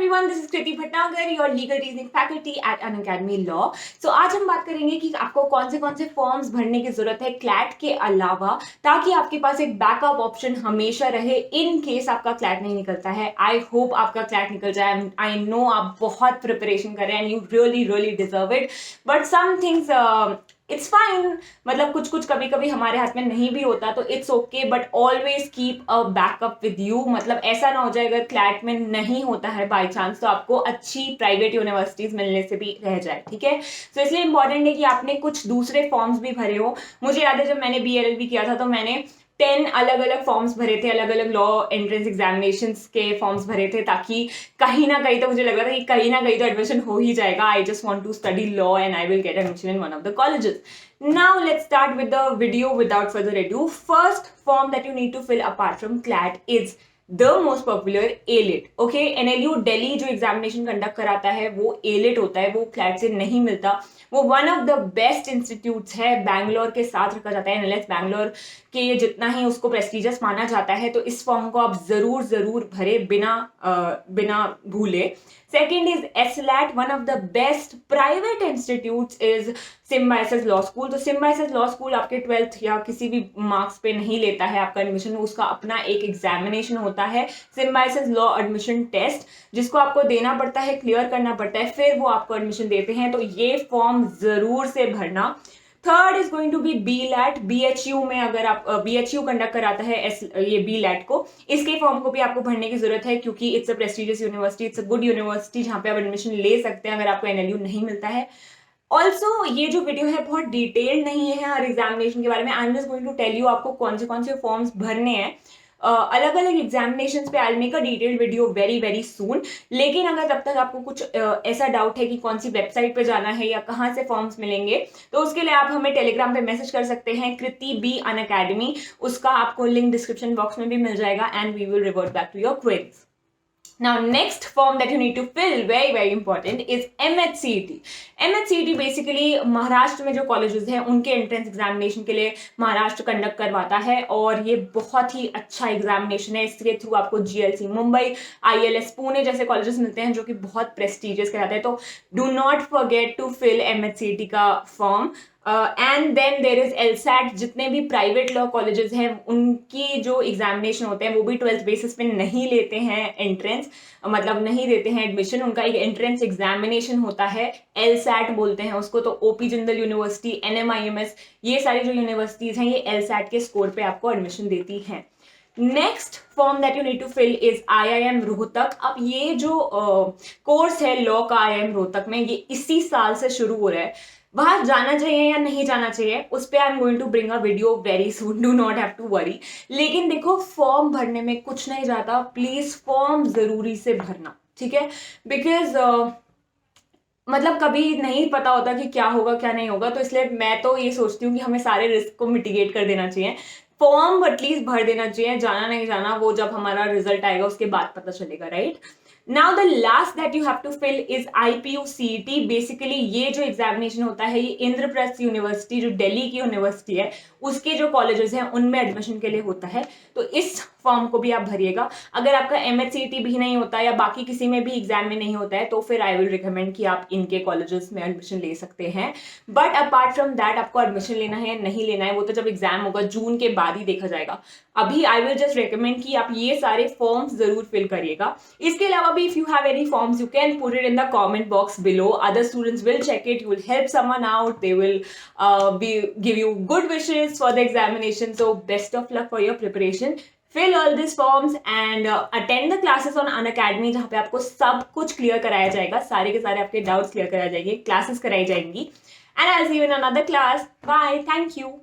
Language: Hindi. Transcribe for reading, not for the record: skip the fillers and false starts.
everyone, this is Kriti Bhatnagar, your legal reasoning faculty at Unacademy Law. So आज हम बात करेंगे कि आपको कौन से फॉर्म्स भरने की जरूरत है क्लैट के अलावा, ताकि आपके पास एक बैकअप ऑप्शन हमेशा रहे इन केस आपका क्लैट नहीं निकलता है. आई होप आपका क्लैट निकल जाए. आई नो आप बहुत प्रिपरेशन कर रहे हैं and you really deserve it, but some things it's fine. मतलब कुछ कभी कभी हमारे हाथ में नहीं भी होता तो it's okay, but always keep a backup with you. मतलब ऐसा ना हो जाए अगर क्लैट में नहीं होता है बाई चांस तो आपको अच्छी प्राइवेट यूनिवर्सिटीज मिलने से भी रह जाए. ठीक है, तो इसलिए इंपॉर्टेंट है कि आपने कुछ दूसरे फॉर्म्स भी भरे हो. मुझे याद है जब मैंने BLLB किया था तो मैंने 10 अलग अलग फॉर्म्स भरे थे, अलग अलग लॉ एंट्रेंस एग्जामिनेशंस के फॉर्म्स भरे थे, ताकि कहीं ना कहीं तो मुझे लग रहा था कि कहीं ना कहीं तो एडमिशन हो ही जाएगा. I just want to study law and I will get admission in one of the colleges. Now let's start with the video without further ado. First form that you need to fill apart from CLAT is the most popular ALIT. Okay, NLU Delhi जो एग्जामिनेशन कंडक्ट कराता है वो ALIT होता है, वो CLAT से नहीं मिलता. वो one of the best institutes है, बैंगलोर के साथ रखा जाता है. NLS बैंगलोर के ये जितना ही उसको प्रेस्टिजियस माना जाता है, तो इस फॉर्म को आप जरूर भरे बिना भूले. Second is SLAT, one of the best private institutes is Symbiosis Law School. तो Symbiosis Law School आपके 12th या किसी भी मार्क्स पे नहीं लेता है आपका एडमिशन, उसका अपना एक एग्जामिनेशन होता है, Symbiosis Law Admission Test, जिसको आपको देना पड़ता है, क्लियर करना पड़ता है, फिर वो आपको एडमिशन देते हैं. तो ये फॉर्म जरूर से भरना. Third is going to be BLAT. BHU में अगर आप BHU कंडक्ट कराता है ये BLAT को, इसके फॉर्म को भी आपको भरने की जरूरत है, क्योंकि it's a prestigious university, it's a good university जहां पे आप एडमिशन ले सकते हैं अगर आपको NLU नहीं मिलता है. ऑल्सो ये जो वीडियो है बहुत डिटेल नहीं है हर एग्जामिनेशन के बारे में. I am just going to tell you आपको कौन से फॉर्म्स भरने हैं. अलग अलग एग्जामिनेशंस पे I make a detailed video very सून. लेकिन अगर तब तक आपको कुछ ऐसा डाउट है कि कौन सी वेबसाइट पे जाना है या कहाँ से फॉर्म्स मिलेंगे, तो उसके लिए आप हमें टेलीग्राम पे मैसेज कर सकते हैं, कृति B अनअकैडमी. उसका आपको लिंक डिस्क्रिप्शन बॉक्स में भी मिल जाएगा and we will revert back to your queries. Now next form that you need to fill, very important, is MHCET. MHCET basically Maharashtra में जो कॉलेजेस हैं उनके एंट्रेंस एग्जामिनेशन के लिए महाराष्ट्र कंडक्ट करवाता है, और ये बहुत ही अच्छा एग्जामिनेशन है. इसके थ्रू आपको GLC मुंबई, ILS पुणे जैसे कॉलेजेस मिलते हैं जो कि बहुत प्रेस्टिजियस कहलाते हैं. तो do not forget to fill MHCET का form. And then there is LSAT. जितने भी प्राइवेट लॉ कॉलेजेस हैं उनकी जो एग्जामिनेशन होते हैं वो भी 12th बेसिस पे नहीं लेते हैं एंट्रेंस, मतलब नहीं देते हैं एडमिशन. उनका एक एंट्रेंस एग्जामिनेशन होता है, LSAT बोलते हैं उसको. तो OP जिंदल यूनिवर्सिटी, NMIMS, ये सारी जो यूनिवर्सिटीज हैं ये LSAT के स्कोर पे आपको एडमिशन देती हैं. Next form that you need to fill is IIM Rohtak. अब ये जो कोर्स है लॉ का IIM रोहतक में, ये इसी साल से शुरू हो रहा है. वहां जाना चाहिए या नहीं जाना चाहिए उस पर I am going to bring a video very soon, do not have to worry. लेकिन देखो, फॉर्म भरने में कुछ नहीं जाता, प्लीज फॉर्म जरूरी से भरना, ठीक है. बिकॉज मतलब कभी नहीं पता होता कि क्या होगा क्या नहीं होगा, तो इसलिए मैं तो ये सोचती हूँ कि हमें सारे रिस्क को मिटिगेट कर देना चाहिए. फॉर्म एटलीस्ट भर देना चाहिए, जाना नहीं जाना वो जब हमारा रिजल्ट आएगा उसके बाद पता चलेगा, right. Now the last that you have to fill is IPU-CET. Basically ये जो एग्जामिनेशन होता है ये इंद्रप्रस्थ यूनिवर्सिटी जो दिल्ली की यूनिवर्सिटी है उसके जो कॉलेजेस हैं उनमें एडमिशन के लिए होता है. तो इस फॉर्म को भी आप भरिएगा. अगर आपका MHCET भी नहीं होता या बाकी किसी में भी एग्जाम में नहीं होता है तो फिर आई विल रिकमेंड कि आप इनके कॉलेजेस में एडमिशन ले सकते हैं. बट अपार्ट फ्रॉम दैट आपको एडमिशन लेना है या नहीं लेना है वो तो जब एग्जाम होगा जून के बाद ही देखा जाएगा. अभी आई विल जस्ट रिकमेंड कि आप ये सारे फॉर्म्स जरूर फिल करिएगा. इसके अलावा भी if you have any forms you can put it in the comment box below. Other students will check it, you will help someone out, they will give you good wishes for the examination. So best of luck for your preparation. Fill all these forms and attend the classes on Unacademy जहाँ पे आपको सब कुछ क्लियर कराया जाएगा, सारे के सारे आपके डाउट्स क्लियर कराए जाएंगे, क्लासेस कराई जाएंगी. And I'll see you in another class. Bye. Thank you.